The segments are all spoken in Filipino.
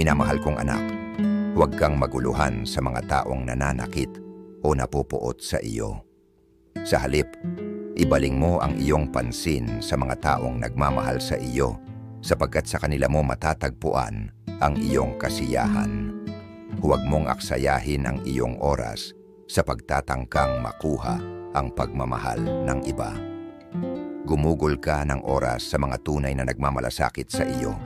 Minamahal kong anak, huwag kang maguluhan sa mga taong nananakit o napupuot sa iyo. Sa halip, ibaling mo ang iyong pansin sa mga taong nagmamahal sa iyo sapagkat sa kanila mo matatagpuan ang iyong kasiyahan. Huwag mong aksayahin ang iyong oras sa pagtatangkang makuha ang pagmamahal ng iba. Gumugol ka ng oras sa mga tunay na nagmamalasakit sa iyo.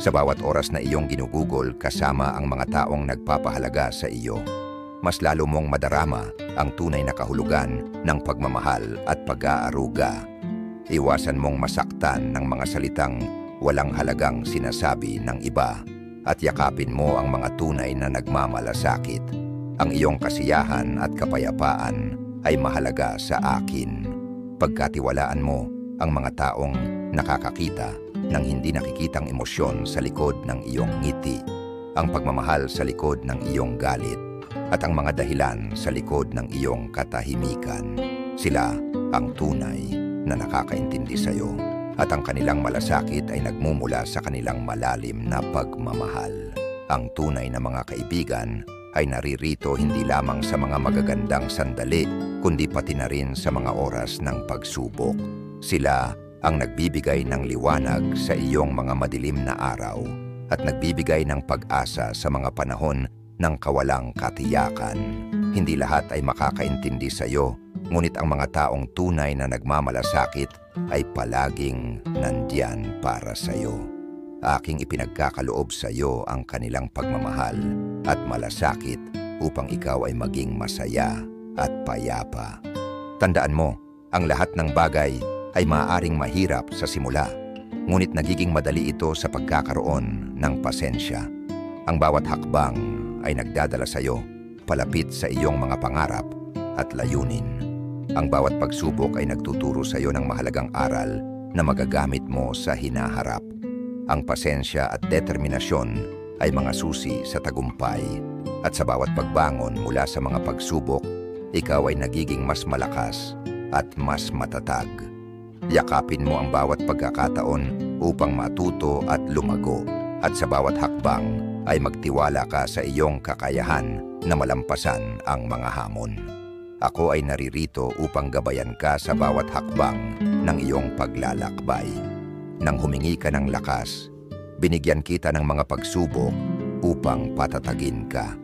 Sa bawat oras na iyong ginugugol kasama ang mga taong nagpapahalaga sa iyo, mas lalo mong madarama ang tunay na kahulugan ng pagmamahal at pag-aaruga. Iwasan mong masaktan ng mga salitang walang halagang sinasabi ng iba at yakapin mo ang mga tunay na nagmamalasakit. Ang iyong kasiyahan at kapayapaan ay mahalaga sa akin. Pagkatiwalaan mo ang mga taong nakakakita ng hindi nakikitang emosyon sa likod ng iyong ngiti, ang pagmamahal sa likod ng iyong galit, at ang mga dahilan sa likod ng iyong katahimikan. Sila ang tunay na nakakaintindi sa iyo, at ang kanilang malasakit ay nagmumula sa kanilang malalim na pagmamahal. Ang tunay na mga kaibigan ay naririto hindi lamang sa mga magagandang sandali, kundi pati na rin sa mga oras ng pagsubok. Sila ang nagbibigay ng liwanag sa iyong mga madilim na araw at nagbibigay ng pag-asa sa mga panahon ng kawalang katiyakan. Hindi lahat ay makakaintindi sa iyo, ngunit ang mga taong tunay na nagmamalasakit ay palaging nandiyan para sa iyo. Aking ipinagkakaloob sa iyo ang kanilang pagmamahal at malasakit upang ikaw ay maging masaya at payapa. Tandaan mo, ang lahat ng bagay ay maaaring mahirap sa simula, ngunit nagiging madali ito sa pagkakaroon ng pasensya. Ang bawat hakbang ay nagdadala sa iyo palapit sa iyong mga pangarap at layunin. Ang bawat pagsubok ay nagtuturo sa iyo ng mahalagang aral na magagamit mo sa hinaharap. Ang pasensya at determinasyon ay mga susi sa tagumpay, at sa bawat pagbangon mula sa mga pagsubok, ikaw ay nagiging mas malakas at mas matatag. Yakapin mo ang bawat pagkakataon upang matuto at lumago, at sa bawat hakbang ay magtiwala ka sa iyong kakayahan na malampasan ang mga hamon. Ako ay naririto upang gabayan ka sa bawat hakbang ng iyong paglalakbay. Nang humingi ka ng lakas, binigyan kita ng mga pagsubok upang patatagin ka.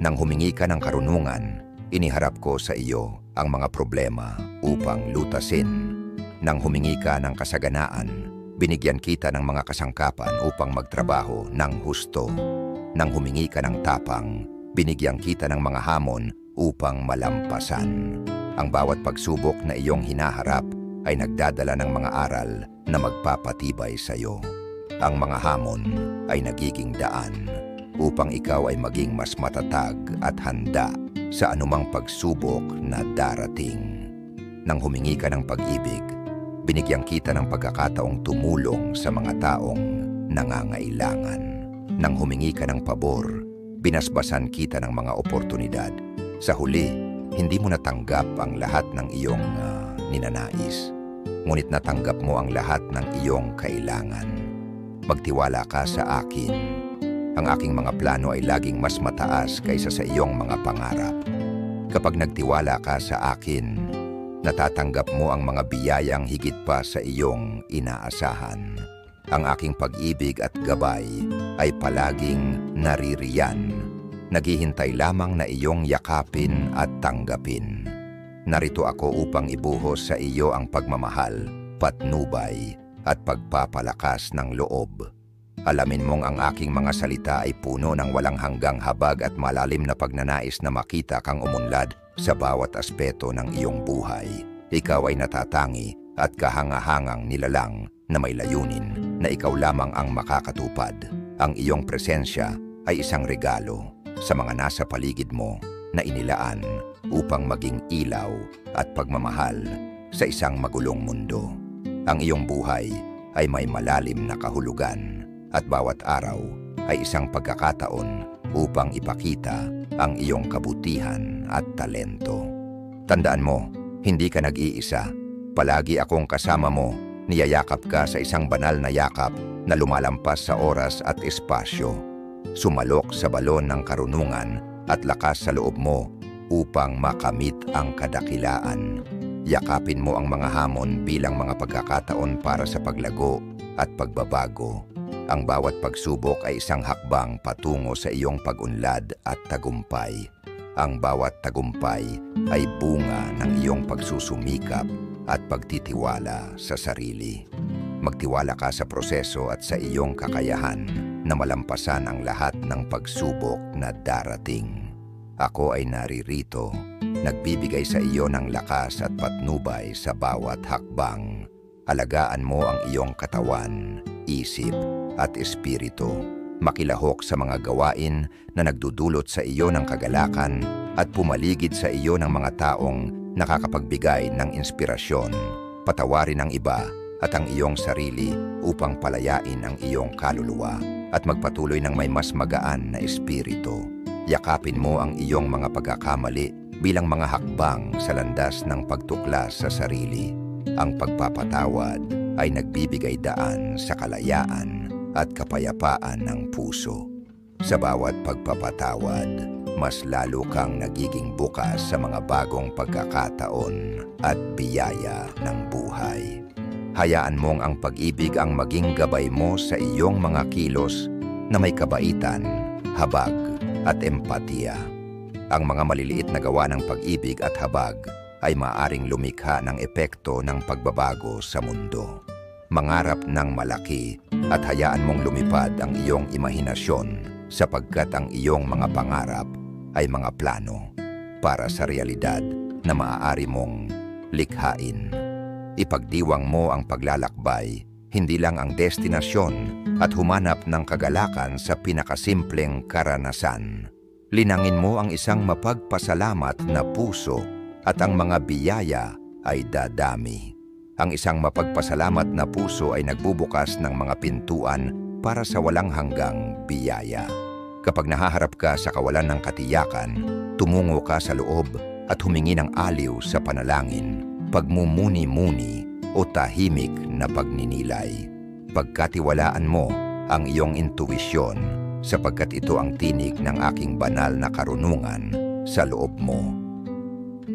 Nang humingi ka ng karunungan, iniharap ko sa iyo ang mga problema upang lutasin. Nang humingi ka ng kasaganaan, binigyan kita ng mga kasangkapan upang magtrabaho ng husto. Nang humingi ka ng tapang, binigyan kita ng mga hamon upang malampasan. Ang bawat pagsubok na iyong hinaharap ay nagdadala ng mga aral na magpapatibay sa iyo. Ang mga hamon ay nagiging daan upang ikaw ay maging mas matatag at handa sa anumang pagsubok na darating. Nang humingi ka ng pag-ibig, binigyan kita ng pagkakataong tumulong sa mga taong nangangailangan. Nang humingi ka ng pabor, binasbasan kita ng mga oportunidad. Sa huli, hindi mo natanggap ang lahat ng iyong ninanais, ngunit natanggap mo ang lahat ng iyong kailangan. Magtiwala ka sa akin. Ang aking mga plano ay laging mas mataas kaysa sa iyong mga pangarap. Kapag nagtiwala ka sa akin, natatanggap mo ang mga biyayang higit pa sa iyong inaasahan. Ang aking pag-ibig at gabay ay palaging naririyan. Naghihintay lamang na iyong yakapin at tanggapin. Narito ako upang ibuhos sa iyo ang pagmamahal, patnubay, at pagpapalakas ng loob. Alamin mong ang aking mga salita ay puno ng walang hanggang habag at malalim na pagnanais na makita kang umunlad sa bawat aspeto ng iyong buhay. Ikaw ay natatangi at kahangahangang nilalang na may layunin na ikaw lamang ang makakatupad. Ang iyong presensya ay isang regalo sa mga nasa paligid mo na inilaan upang maging ilaw at pagmamahal sa isang magulong mundo. Ang iyong buhay ay may malalim na kahulugan at bawat araw ay isang pagkakataon upang ipakita ang iyong kabutihan at talento. Tandaan mo, hindi ka nag-iisa. Palagi akong kasama mo, niyayakap ka sa isang banal na yakap na lumalampas sa oras at espasyo. sumalok sa balon ng karunungan at lakas sa loob mo upang makamit ang kadakilaan. Yakapin mo ang mga hamon bilang mga pagkakataon para sa paglago at pagbabago. Ang bawat pagsubok ay isang hakbang patungo sa iyong pag-unlad at tagumpay. Ang bawat tagumpay ay bunga ng iyong pagsusumikap at pagtitiwala sa sarili. Magtiwala ka sa proseso at sa iyong kakayahan na malampasan ang lahat ng pagsubok na darating. Ako ay naririto, nagbibigay sa iyo ng lakas at patnubay sa bawat hakbang. Alagaan mo ang iyong katawan, isip at espiritu. Makilahok sa mga gawain na nagdudulot sa iyo ng kagalakan at pumaligid sa iyo ng mga taong nakakapagbigay ng inspirasyon. Patawarin ang iba at ang iyong sarili upang palayain ang iyong kaluluwa at magpatuloy ng may mas magaan na espiritu. Yakapin mo ang iyong mga pagkakamali bilang mga hakbang sa landas ng pagtuklas sa sarili. Ang pagpapatawad ay nagbibigay daan sa kalayaan at kapayapaan ng puso. Sa bawat pagpapatawad, mas lalo kang nagiging bukas sa mga bagong pagkakataon at biyaya ng buhay. Hayaan mong ang pag-ibig ang maging gabay mo sa iyong mga kilos na may kabaitan, habag at empatiya. Ang mga maliliit na gawa ng pag-ibig at habag ay maaaring lumikha ng epekto ng pagbabago sa mundo. Mangarap ng malaki at hayaan mong lumipad ang iyong imahinasyon sapagkat ang iyong mga pangarap ay mga plano para sa realidad na maaari mong likhain. Ipagdiwang mo ang paglalakbay, hindi lang ang destinasyon at humanap ng kagalakan sa pinakasimpleng karanasan. Linangin mo ang isang mapagpasalamat na puso at ang mga biyaya ay dadami. Ang isang mapagpasalamat na puso ay nagbubukas ng mga pintuan para sa walang hanggang biyaya. Kapag nahaharap ka sa kawalan ng katiyakan, tumungo ka sa loob at humingi ng aliw sa panalangin, pagmumuni-muni o tahimik na pagninilay. Pagkatiwalaan mo ang iyong intuwisyon sapagkat ito ang tinig ng aking banal na karunungan sa loob mo.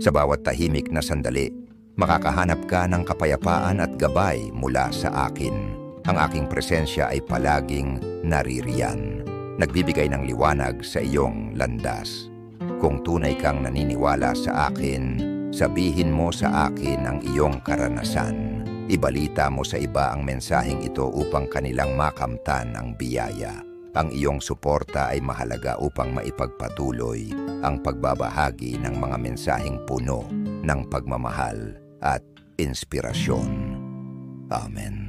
Sa bawat tahimik na sandali, makakahanap ka ng kapayapaan at gabay mula sa akin. Ang aking presensya ay palaging naririyan, nagbibigay ng liwanag sa iyong landas. Kung tunay kang naniniwala sa akin, sabihin mo sa akin ang iyong karanasan. Ibalita mo sa iba ang mensaheng ito upang kanilang makamtan ang biyaya. Ang iyong suporta ay mahalaga upang maipagpatuloy ang pagbabahagi ng mga mensaheng puno ng pagmamahal at inspirasyon. Amen.